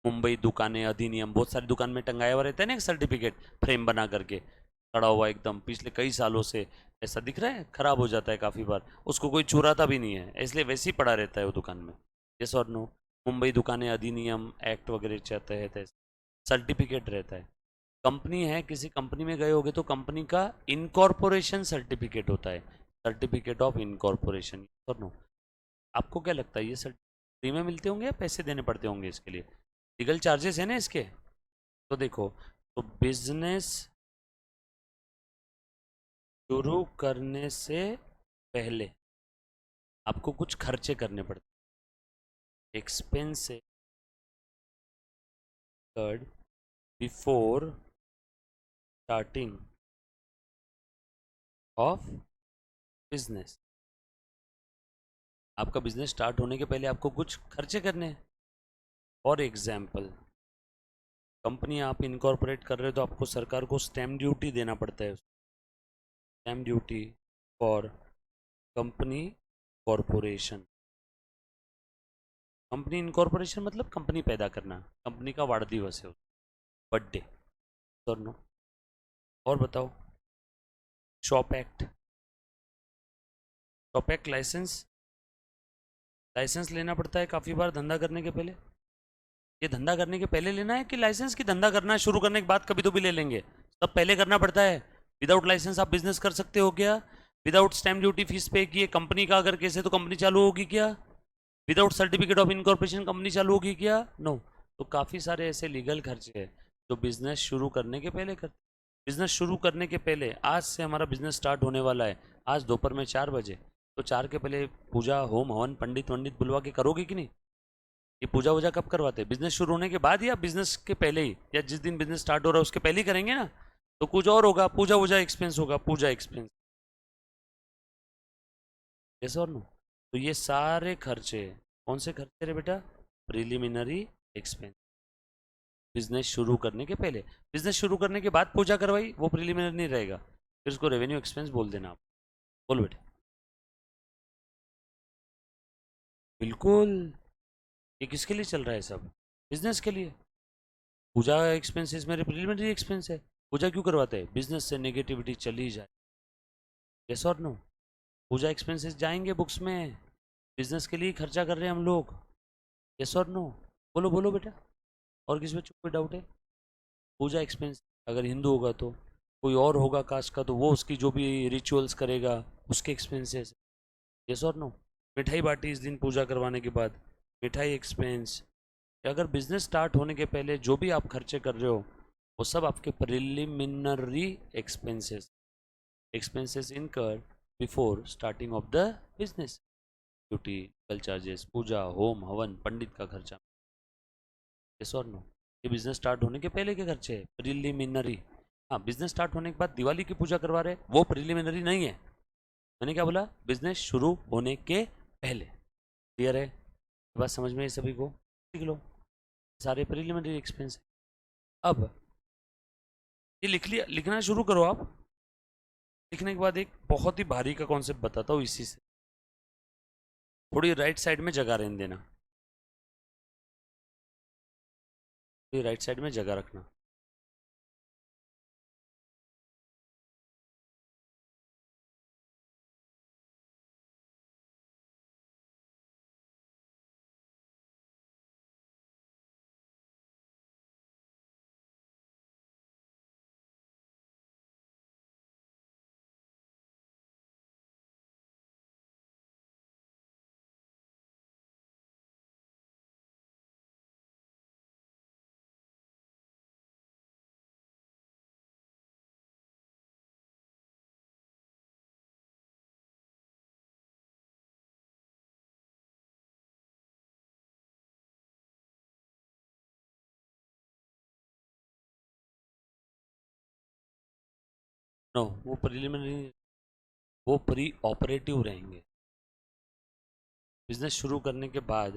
मुंबई दुकानें अधिनियम, बहुत सारी दुकान में टंगाया हुआ रहता है ना एक सर्टिफिकेट, फ्रेम बना करके खड़ा हुआ एकदम पिछले कई सालों से, ऐसा दिख रहा है, खराब हो जाता है काफ़ी बार, उसको कोई चुराता भी नहीं है, इसलिए वैसे ही पड़ा रहता है वो दुकान में। यस और नो? मुंबई दुकानें अधिनियम एक्ट वगैरह चाहते हैं, सर्टिफिकेट रहता है। कंपनी है, किसी कंपनी में गए होगे तो कंपनी का इनकॉर्पोरेशन सर्टिफिकेट होता है, सर्टिफिकेट ऑफ इनकॉर्पोरेशन। और नो? आपको क्या लगता है ये सर्टिफिकेट फ्री में मिलते होंगे या पैसे देने पड़ते होंगे इसके लिए? लीगल चार्जेस है ना इसके। तो देखो, तो बिजनेस शुरू करने से पहले आपको कुछ खर्चे करने पड़ते, expense before starting of business. आपका बिजनेस स्टार्ट होने के पहले आपको कुछ खर्चे करने हैं। फॉर एग्जाम्पल, कंपनी आप इनकॉर्पोरेट कर रहे हो तो आपको सरकार को स्टैम्प ड्यूटी देना पड़ता है, stamp duty for company corporation. Company incorporation मतलब कंपनी पैदा करना, कंपनी का वाड़ दिवस है, बर्थडे। और नो? और बताओ। Shop act, shop act licence, licence लेना पड़ता है काफ़ी बार धंधा करने के पहले। ये धंधा करने के पहले लेना है कि लाइसेंस की धंधा करना शुरू करने के बाद कभी तो भी ले लेंगे? सब पहले करना पड़ता है। विदाउट लाइसेंस आप बिजनेस कर सकते हो क्या? विदाउट स्टैम्प ड्यूटी फीस पे किए कंपनी का अगर केस है तो कंपनी चालू होगी क्या? Without certificate of incorporation company चालू होगी क्या? नो। तो काफ़ी सारे ऐसे लीगल खर्चे हैं जो बिजनेस शुरू करने के पहले करते। बिजनेस शुरू करने के पहले, आज से हमारा बिजनेस स्टार्ट होने वाला है, आज दोपहर में 4 बजे, तो 4 के पहले पूजा होम हवन पंडित वंडित बुलवा के करोगे कि नहीं? ये पूजा वूजा कब करवाते हैं? बिजनेस शुरू होने के बाद या बिजनेस के पहले ही, या जिस दिन बिजनेस स्टार्ट हो रहा है उसके पहले ही करेंगे ना? तो कुछ और होगा, पूजा वूजा एक्सपेंस होगा, पूजा एक्सपेंस। यस और नो? तो ये सारे खर्चे कौन से खर्चे रे बेटा? Preliminary expense. बिजनेस शुरू करने के पहले, बिजनेस शुरू करने के बाद पूजा करवाई, वो प्रिलिमिनरी नहीं रहेगा, फिर उसको रेवेन्यू एक्सपेंस बोल देना आप। बोलो बेटे। बिल्कुल। ये किसके लिए चल रहा है सब? बिजनेस के लिए। पूजा एक्सपेंसेस मेरे प्रिलिमिनरी एक्सपेंस है। पूजा क्यों करवाते हैं? बिजनेस से नेगेटिविटी चली जाए। यस और नो? पूजा एक्सपेंसेस जाएंगे बुक्स में, बिजनेस के लिए खर्चा कर रहे हैं हम लोग। यस और नो? बोलो बोलो बेटा। और किसी में कोई डाउट है? पूजा एक्सपेंस अगर हिंदू होगा तो, कोई और होगा कास्ट का तो वो उसकी जो भी रिचुअल्स करेगा उसके एक्सपेंसेस। यस और नो? मिठाई बांटी इस दिन पूजा करवाने के बाद, मिठाई एक्सपेंस। अगर बिजनेस स्टार्ट होने के पहले जो भी आप खर्चे कर रहे हो वो सब आपके प्रिलिमिनरी एक्सपेंसेस, एक्सपेंसेस इनकर before starting of the business. Duty, कल चार्जेस, पूजा होम हवन पंडित का खर्चा। यस और नो? ये बिजनेस स्टार्ट होने के पहले के खर्चे है, प्रिलिमिनरी। हाँ, बिजनेस स्टार्ट होने के बाद दिवाली की पूजा करवा रहे वो प्रिलिमिनरी नहीं है। मैंने क्या बोला? बिजनेस शुरू होने के पहले। क्लियर है? बात समझ में है सभी को? लिख लो, सारे प्रिलिमिनरी एक्सपेंस। अब ये लिख लिया, लिखना शुरू करो आप। लिखने के बाद एक बहुत ही भारी का कॉन्सेप्ट बताता हूँ इसी से, थोड़ी राइट साइड में जगह रहने देना, थोड़ी राइट साइड में जगह रखना। नो, वो प्रिलिमिनरी, वो प्री ऑपरेटिव रहेंगे। बिजनेस शुरू करने के बाद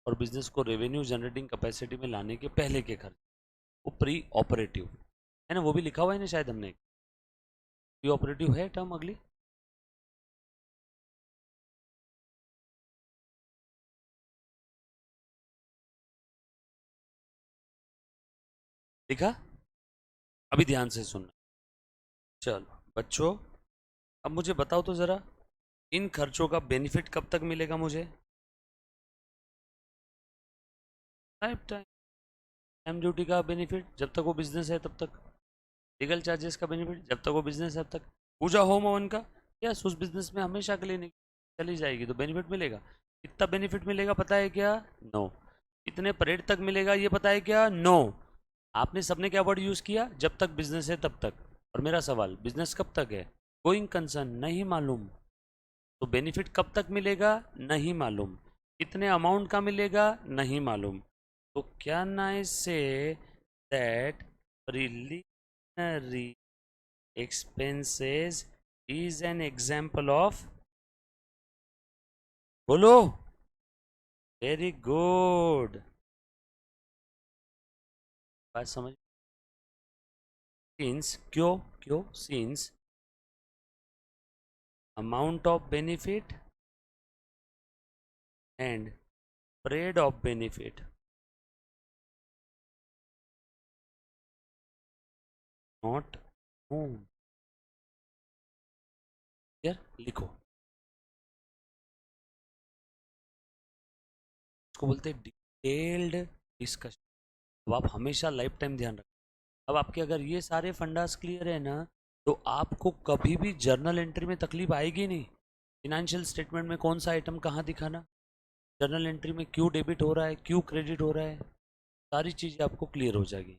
और बिजनेस को रेवेन्यू जनरेटिंग कैपेसिटी में लाने के पहले के खर्च, वो प्री ऑपरेटिव है ना? वो भी लिखा हुआ है ना शायद हमने, प्री ऑपरेटिव है टर्म अगली। लिखा? अभी ध्यान से सुनना। चलो बच्चों, अब मुझे बताओ तो जरा, इन खर्चों का बेनिफिट कब तक मिलेगा मुझे? Life time. स्टैम्प ड्यूटी का बेनिफिट जब तक वो बिजनेस है तब तक, लीगल चार्जेस का बेनिफिट जब तक वो बिजनेस है तब तक, पूजा होम हवन का यस उस बिजनेस में हमेशा के लिए नहीं, चली जाएगी तो बेनिफिट मिलेगा। कितना बेनिफिट मिलेगा पता है क्या? नो। कितने परेड तक मिलेगा ये पता है क्या? नो। आपने सबने क्या वर्ड यूज किया? जब तक बिजनेस है तब तक। और मेरा सवाल, बिजनेस कब तक है? गोइंग कंसर्न नहीं मालूम। तो बेनिफिट कब तक मिलेगा? नहीं मालूम। कितने अमाउंट का मिलेगा? नहीं मालूम। तो क्या नाइ say that preliminary expenses is an example of, बोलो, वेरी गुड। बात समझ? सिंस, क्यों क्यों? Since amount of benefit and parade of benefit not known. यार लिखो, इसको बोलते हैं डिटेल्ड डिस्कशन। अब आप हमेशा लाइफ टाइम ध्यान रखें। अब आपके अगर ये सारे फंडास क्लियर है ना, तो आपको कभी भी जर्नल एंट्री में तकलीफ आएगी नहीं। फिनेंशियल स्टेटमेंट में कौन सा आइटम कहाँ दिखाना, जर्नल एंट्री में क्यों डेबिट हो रहा है, क्यों क्रेडिट हो रहा है, सारी चीज़ें आपको क्लियर हो जाएगी।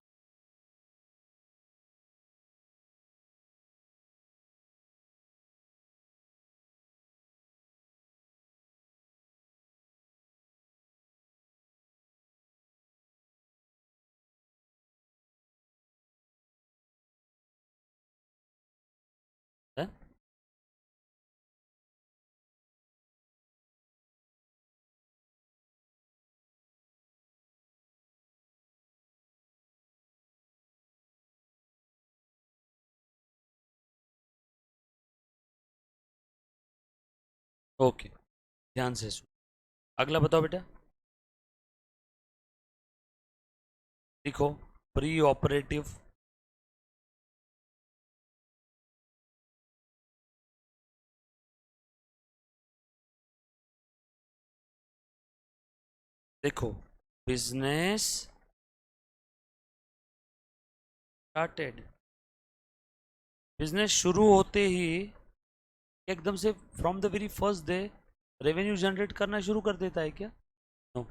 ओके, ध्यान से सुनो। अगला बताओ बेटा, लिखो प्री ऑपरेटिव। देखो, बिजनेस स्टार्टेड, बिजनेस शुरू होते ही एकदम से from the very first day revenue generate करना शुरू कर देता है क्या? नो।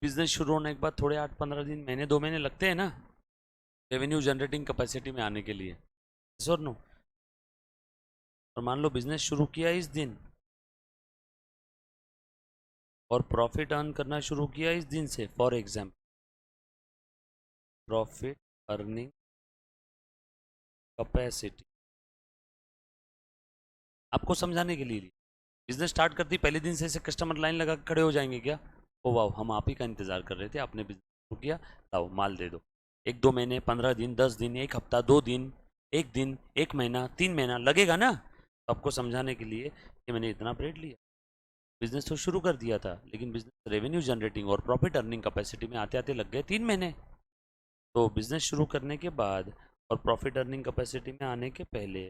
बिजनेस शुरू होने के बाद थोड़े 8-15 दिन, महीने 2 महीने लगते हैं ना रेवेन्यू जनरेटिंग कैपेसिटी में आने के लिए, yes और नो? और मान लो बिजनेस शुरू किया इस दिन और प्रॉफिट अर्न करना शुरू किया इस दिन से, for example profit earning capacity, आपको समझाने के लिए बिजनेस स्टार्ट करती पहले दिन से ऐसे कस्टमर लाइन लगा के खड़े हो जाएंगे क्या? ओ वाह, हम आप ही का इंतजार कर रहे थे, आपने बिजनेस शुरू किया, लाओ माल दे दो। 1-2 महीने, 15 दिन, 10 दिन, एक हफ्ता, 2 दिन, एक दिन, एक महीना, 3 महीना लगेगा ना, तो आपको समझाने के लिए कि मैंने इतना पीरियड लिया। बिजनेस तो शुरू कर दिया था लेकिन बिजनेस रेवेन्यू जनरेटिंग और प्रॉफिट अर्निंग कैपेसिटी में आते आते लग गए 3 महीने। तो बिजनेस शुरू करने के बाद और प्रॉफिट अर्निंग कैपेसिटी में आने के पहले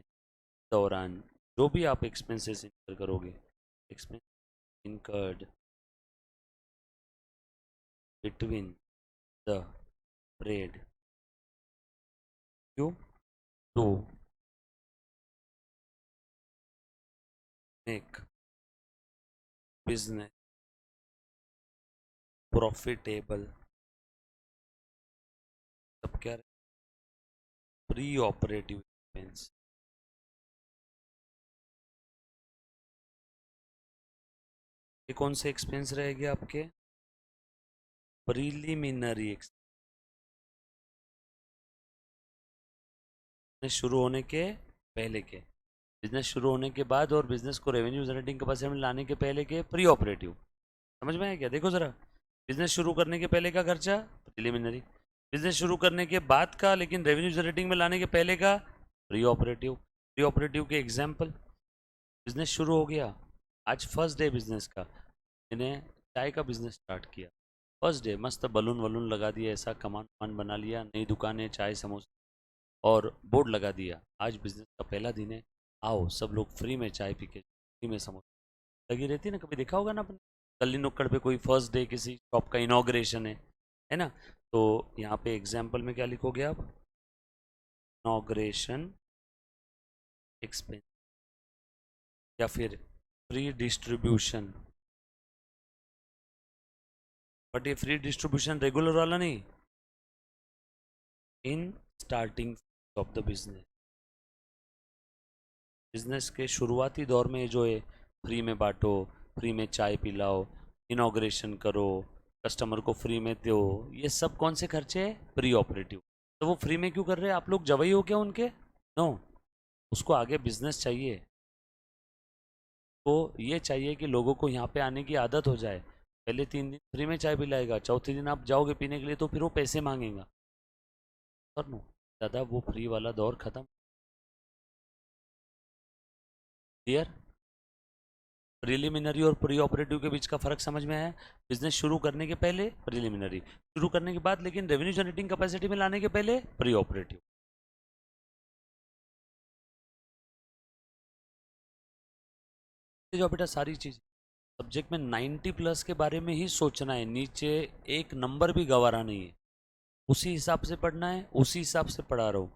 दौरान जो भी आप एक्सपेंसेस इनकर करोगे, expense incurred between the period you to make business profitable, सब क्या? Pre operative expense. ये कौन से एक्सपेंस रहेंगे आपके? प्रीलिमिनरी एक्सपेंस, शुरू होने के पहले के, बिजनेस शुरू होने के बाद और बिजनेस को रेवेन्यू जनरेटिंग कैपेसिटी में लाने के पहले के प्री ऑपरेटिव। समझ में आया क्या? देखो जरा, बिजनेस शुरू करने के पहले का खर्चा प्रीलिमिनरी, बिजनेस शुरू करने के बाद का लेकिन रेवेन्यू जनरेटिंग में लाने के पहले का प्री ऑपरेटिव। प्री ऑपरेटिव के एग्जाम्पल, बिजनेस शुरू हो गया, आज फर्स्ट डे बिजनेस का, मैंने चाय का बिजनेस स्टार्ट किया, फर्स्ट डे मस्त बलून वलून लगा दिया, ऐसा कमान वमान बना लिया, नई दुकान है चाय समोसा, और बोर्ड लगा दिया, आज बिजनेस का पहला दिन है, आओ सब लोग फ्री में चाय पी के, फ्री में समोसा लगी रहती है ना, कभी देखा होगा ना आपने, गली नुक्कड़ पे कोई फर्स्ट डे किसी शॉप का इनॉग्रेशन है ना? तो यहाँ पे एग्जाम्पल में क्या लिखोगे आप? इनॉग्रेशन एक्सपेंस, या फिर फ्री डिस्ट्रीब्यूशन। बट ये फ्री डिस्ट्रीब्यूशन रेगुलर वाला नहीं, in starting of the business, business के शुरुआती दौर में जो है, फ्री में बांटो, फ्री में चाय पिलाओ, इनॉग्रेशन करो, कस्टमर को फ्री में दो, ये सब कौन से खर्चे हैं? Pre operative. तो वो फ्री में क्यों कर रहे हैं? आप लोग जवाई हो क्या उनके? नो, उसको आगे बिजनेस चाहिए, तो ये चाहिए कि लोगों को यहाँ पे आने की आदत हो जाए, पहले 3 दिन फ्री में चाय पिलाएगा, चौथे दिन आप जाओगे पीने के लिए तो फिर वो पैसे मांगेगा, और नो, दादा वो फ्री वाला दौर खत्म। क्लियर? प्रीलिमिनरी और प्री ऑपरेटिव के बीच का फर्क समझ में आया? बिजनेस शुरू करने के पहले प्रीलिमिनरी, शुरू करने के बाद लेकिन रेवेन्यू जनरेटिंग कैपेसिटी में लाने के पहले प्री ऑपरेटिव। जो बेटा सारी चीज सब्जेक्ट में 90+ के बारे में ही सोचना है, नीचे एक नंबर भी गवारा नहीं है, उसी हिसाब से पढ़ना है, उसी हिसाब से पढ़ा रहा हूँ।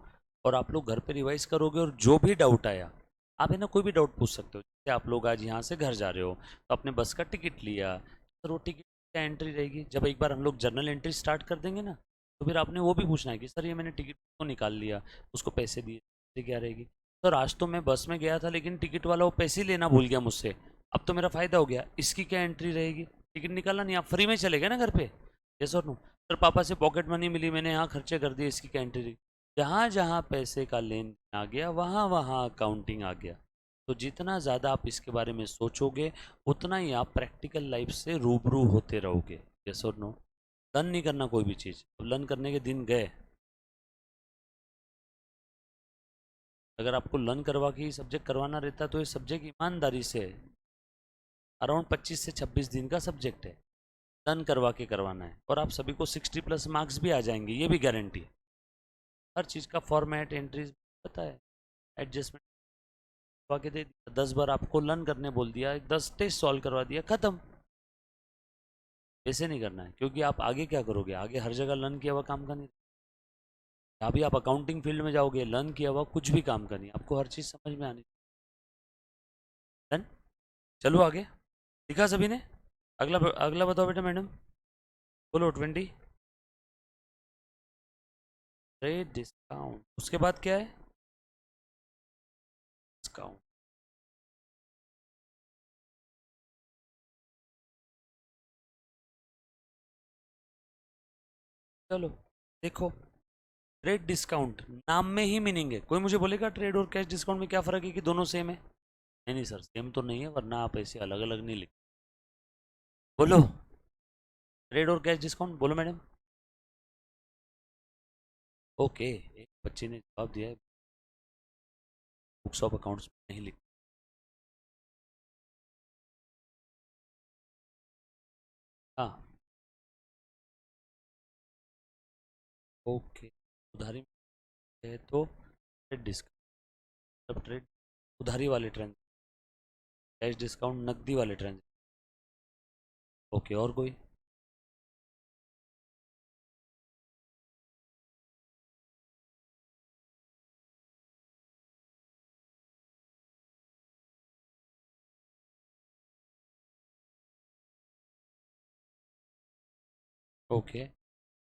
और आप लोग घर पे रिवाइज करोगे और जो भी डाउट आया, आप है ना कोई भी डाउट पूछ सकते हो। जैसे आप लोग आज यहाँ से घर जा रहे हो तो आपने बस का टिकट लिया, तो वो टिकट क्या एंट्री रहेगी? जब एक बार हम लोग जर्नल एंट्री स्टार्ट कर देंगे ना, तो फिर आपने वो भी पूछना है कि सर ये मैंने टिकट को निकाल लिया, उसको पैसे दिए, तो क्या रहेगी? सर आज तो मैं बस में गया था लेकिन टिकट वाला वो पैसे ही लेना भूल गया मुझसे, अब तो मेरा फ़ायदा हो गया, इसकी क्या एंट्री रहेगी? टिकट निकाला नहीं, आप फ्री में चले गए ना घर पे, यस और नो? सर पापा से पॉकेट मनी मिली, मैंने यहाँ खर्चे कर दिए, इसकी क्या एंट्री रहेगी? जहाँ जहाँ पैसे का लेन आ गया वहाँ वहाँ अकाउंटिंग आ गया। तो जितना ज़्यादा आप इसके बारे में सोचोगे उतना ही आप प्रैक्टिकल लाइफ से रूबरू होते रहोगे, यस और नो? लर्न नहीं करना कोई भी चीज़, अब लर्न करने के दिन गए। अगर आपको लर्न करवा के सब्जेक्ट करवाना रहता तो ये सब्जेक्ट ईमानदारी से अराउंड 25 से 26 दिन का सब्जेक्ट है, लर्न करवा के करवाना है, और आप सभी को 60+ मार्क्स भी आ जाएंगे, ये भी गारंटी है। हर चीज़ का फॉर्मेट एंट्रीज पता है, एडजस्टमेंट करवा के दे दिया, 10 बार आपको लर्न करने बोल दिया, 10 टेस्ट सॉल्व करवा दिया, खत्म। ऐसे नहीं करना है, क्योंकि आप आगे क्या करोगे, आगे हर जगह लर्न किया हुआ काम का नहीं। अभी आप अकाउंटिंग फील्ड में जाओगे, लर्न किया हुआ कुछ भी काम का नहीं, आपको हर चीज़ समझ में आनी। डन, चलो आगे। लिखा सभी ने? अगला अगला बताओ बेटा मैडम, बोलो 20 ट्रेड डिस्काउंट, उसके बाद क्या है? डिस्काउंट। चलो देखो, ट्रेड डिस्काउंट नाम में ही मीनिंग है। कोई मुझे बोलेगा ट्रेड और कैश डिस्काउंट में क्या फ़र्क है कि दोनों सेम है? नहीं नहीं सर, सेम तो नहीं है, वरना आप ऐसे अलग अलग नहीं लिख। बोलो, ट्रेड और कैश डिस्काउंट बोलो मैडम। ओके, एक बच्ची ने जवाब दिया है, बुक्स ऑफ अकाउंट्स नहीं लिख। हाँ, ओके, उधारी में है तो ट्रेड डिस्काउंट, मतलब ट्रेड उधारी वाले ट्रांजेक्शन, कैश डिस्काउंट नकदी वाले ट्रांजेक्शन। ओके, और कोई? ओके,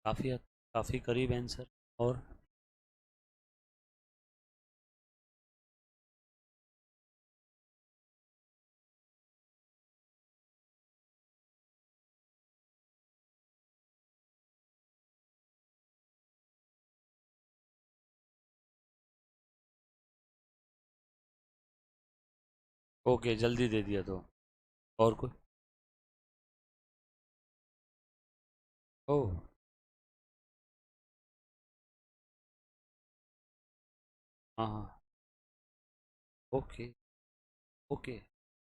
काफ़ी काफ़ी करीब आंसर। और ओके, जल्दी दे दिया तो। और कोई? ओह, हाँ हाँ, ओके ओके,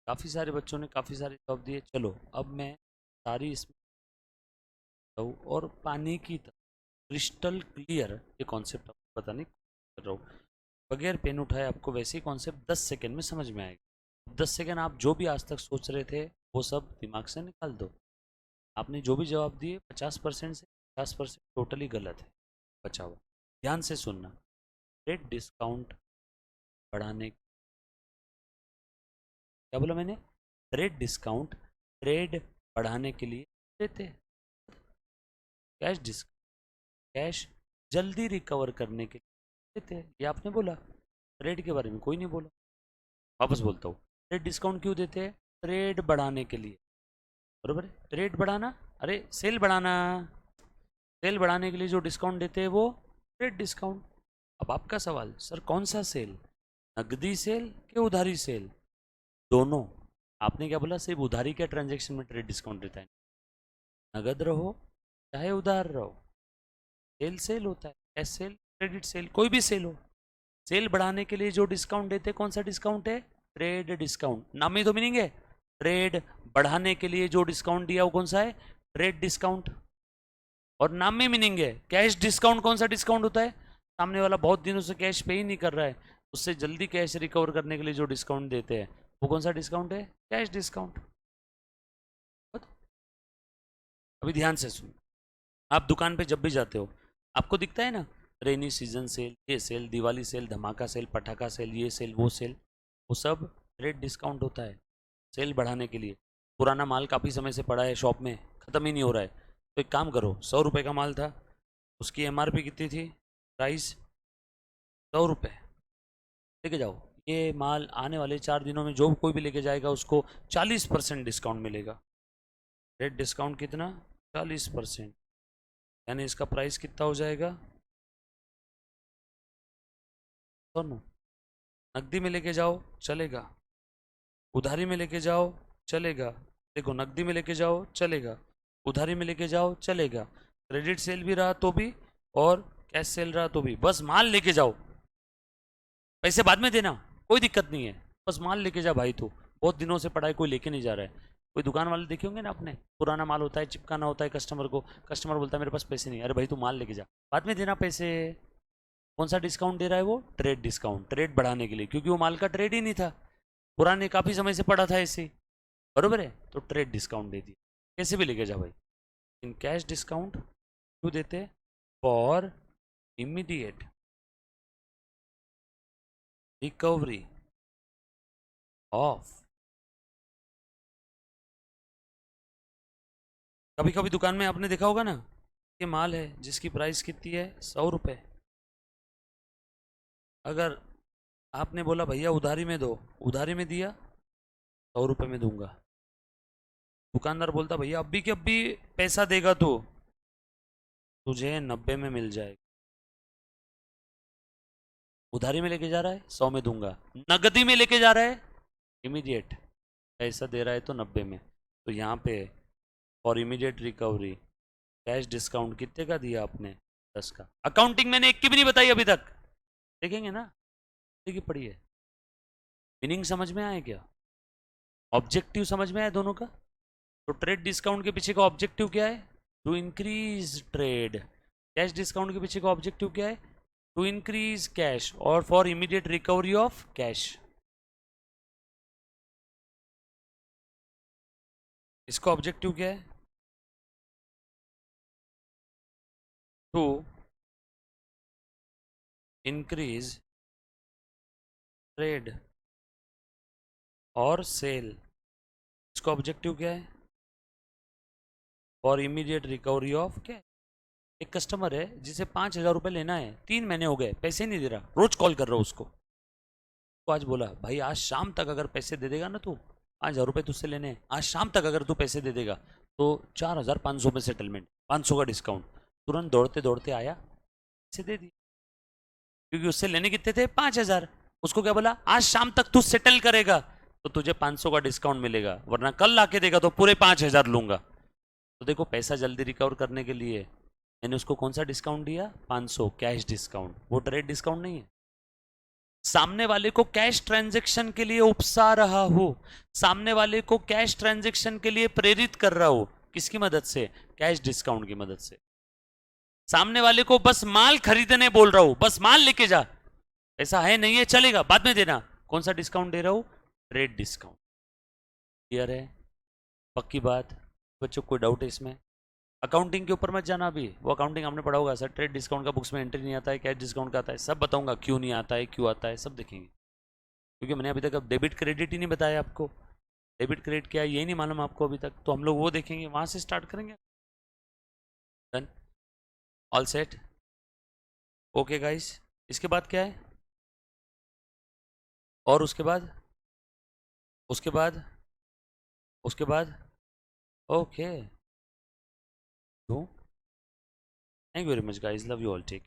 काफ़ी सारे बच्चों ने काफ़ी सारे जवाब दिए। चलो अब मैं सारी इसमें हूँ, और पानी की तरह क्रिस्टल क्लियर ये कॉन्सेप्ट आपको पता नहीं कर रहा हूँ, बगैर पेन उठाए आपको वैसे ही कॉन्सेप्ट 10 सेकेंड में समझ में आएगा। 10 सेकेंड आप जो भी आज तक सोच रहे थे वो सब दिमाग से निकाल दो। आपने जो भी जवाब दिए 50% से 50% टोटली गलत है, बचा हुआ। ध्यान से सुनना, रेट डिस्काउंट बढ़ाने, क्या बोला मैंने? रेट डिस्काउंट ट्रेड बढ़ाने के लिए देते हैं, कैश डिस्क कैश जल्दी रिकवर करने के लिए देते हैं, ये आपने बोला। ट्रेड के बारे में कोई नहीं बोला। वापस बोलता हूँ, ट्रेड डिस्काउंट क्यों देते हैं? ट्रेड बढ़ाने के लिए, बरोबर है? ट्रेड बढ़ाना, अरे सेल बढ़ाना, सेल बढ़ाने के लिए जो डिस्काउंट देते हैं वो ट्रेड डिस्काउंट। अब आपका सवाल, सर कौन सा सेल, नकदी सेल कि उधारी सेल? दोनों। आपने क्या बोला, सिर्फ उधारी के ट्रांजेक्शन में ट्रेड डिस्काउंट देता है? नगद रहो चाहे उधार रहो, सेल सेल होता है, कैश सेल, क्रेडिट सेल, कोई भी सेल हो। सेल बढ़ाने के लिए जो डिस्काउंट देते हैं, कौन सा डिस्काउंट है? Trade discount. नाम में तो मीनिंग है, ट्रेड बढ़ाने के लिए जो डिस्काउंट दिया वो कौन सा है? Trade discount. और नाम में मीनिंग है, कैश डिस्काउंट कौन सा डिस्काउंट होता है? सामने वाला बहुत दिनों से कैश पे ही नहीं कर रहा है, उससे जल्दी कैश रिकवर करने के लिए जो डिस्काउंट देते हैं वो कौन सा डिस्काउंट है? Cash discount. अभी ध्यान से सुन, आप दुकान पे जब भी जाते हो आपको दिखता है ना, रेनी सीजन सेल, ये सेल, दिवाली सेल, धमाका सेल, पटाखा सेल, ये सेल वो सेल, वो सब रेट डिस्काउंट होता है, सेल बढ़ाने के लिए। पुराना माल काफ़ी समय से पड़ा है शॉप में, ख़त्म ही नहीं हो रहा है, तो एक काम करो, 100 रुपये का माल था, उसकी एमआरपी कितनी थी, प्राइस 100 रुपये, लेके जाओ। ये माल आने वाले 4 दिनों में जो कोई भी लेके जाएगा उसको 40% डिस्काउंट मिलेगा। रेट डिस्काउंट कितना? 40%, यानी इसका प्राइस कितना हो जाएगा? दोनों। नकदी में लेके जाओ चलेगा, उधारी में लेके जाओ चलेगा, देखो नकदी में लेके जाओ चलेगा, उधारी में लेके जाओ चलेगा, क्रेडिट सेल भी रहा तो भी, और कैश सेल रहा तो भी, बस माल लेके जाओ, पैसे बाद में देना, कोई दिक्कत नहीं है, बस माल लेके जा भाई, तू बहुत दिनों से पढ़ाई कोई लेके नहीं जा रहा है, कोई दुकान वाले देखे होंगे ना आपने, पुराना माल होता है, चिपकाना होता है कस्टमर को, कस्टमर बोलता है मेरे पास पैसे नहीं, अरे भाई तू माल लेके जा, बाद में देना पैसे। कौन सा डिस्काउंट दे रहा है वो? ट्रेड डिस्काउंट, ट्रेड बढ़ाने के लिए, क्योंकि वो माल का ट्रेड ही नहीं था, पुराने काफ़ी समय से पड़ा था ऐसे ही, बरोबर है, तो ट्रेड डिस्काउंट दे दिया, कैसे भी लेके जा भाई। इन कैश डिस्काउंट क्यों देते? For immediate recovery of. कभी कभी दुकान में आपने देखा होगा ना, ये माल है जिसकी प्राइस कितनी है, 100 रुपये, अगर आपने बोला भैया उधारी में दो, उधारी में दिया, 100 रुपये में दूंगा, दुकानदार बोलता भैया अभी के अभी पैसा देगा तो तुझे 90 में मिल जाएगा। उधारी में लेके जा रहा है 100 में दूंगा, नगदी में लेके जा रहा है इमीडिएट, पैसा दे रहा है तो 90 में। तो यहाँ पे for immediate recovery cash discount कितने का दिया आपने? 10 का। अकाउंटिंग मैंने एक की भी नहीं बताई अभी तक, देखेंगे ना, देखिए पढ़िए, मीनिंग समझ में आए क्या, ऑब्जेक्टिव समझ में आया दोनों का। तो ट्रेड डिस्काउंट के पीछे का ऑब्जेक्टिव क्या है? To increase trade. Cash discount के पीछे का ऑब्जेक्टिव क्या है? टू इंक्रीज कैश और for immediate recovery of cash. इसका ऑब्जेक्टिव क्या है? टू इंक्रीज ट्रेड और सेल। इसका ऑब्जेक्टिव क्या है? For immediate recovery of cash. एक कस्टमर है जिसे 5,000 रुपये लेना है, 3 महीने हो गए पैसे नहीं दे रहा, रोज कॉल कर रहा हूँ उसको, तो आज बोला भाई आज शाम तक अगर पैसे दे देगा ना तू, 5,000 रुपये तुझसे लेने हैं, आज शाम तक अगर तू पैसे दे देगा तो 4,500 में सेटलमेंट, 500 का डिस्काउंट। तुरंत दौड़ते दौड़ते आया, पैसे दे दिए, क्योंकि उससे लेने कितने थे? 5,000। उसको क्या बोला? आज शाम तक तू सेटल करेगा तो तुझे 500 का डिस्काउंट मिलेगा, वरना कल लाके देगा तो पूरे 5,000 लूंगा। तो देखो पैसा जल्दी रिकवर करने के लिए मैंने उसको कौन सा डिस्काउंट दिया? 500 कैश डिस्काउंट। वो ट्रेड डिस्काउंट नहीं है, सामने वाले को कैश ट्रांजैक्शन के लिए उकसा रहा हो, सामने वाले को कैश ट्रांजैक्शन के लिए प्रेरित कर रहा हो, किसकी मदद से? कैश डिस्काउंट की मदद से। सामने वाले को बस माल खरीदने बोल रहा हूं, बस माल लेके जा, ऐसा है नहीं है चलेगा बाद में देना, कौन सा डिस्काउंट दे रहा हूं? Trade discount. क्लियर है? पक्की बात? बच्चों कोई डाउट है इसमें? अकाउंटिंग के ऊपर मत जाना अभी, वो अकाउंटिंग हमने पढ़ा होगा सर, ट्रेड डिस्काउंट का बुक्स में एंट्री नहीं आता है, कैश डिस्काउंट का आता है, सब बताऊंगा क्यों नहीं आता है, क्यों आता है, सब देखेंगे, क्योंकि मैंने अभी तक अब डेबिट क्रेडिट ही नहीं बताया आपको, डेबिट क्रेडिट क्या है यही नहीं मालूम आपको अभी तक, तो हम लोग वो देखेंगे, वहां से स्टार्ट करेंगे। Done? All set? Okay guys, इसके बाद क्या है? और उसके बाद, उसके बाद, उसके बाद, okay, thank you very much guys, love you all, take.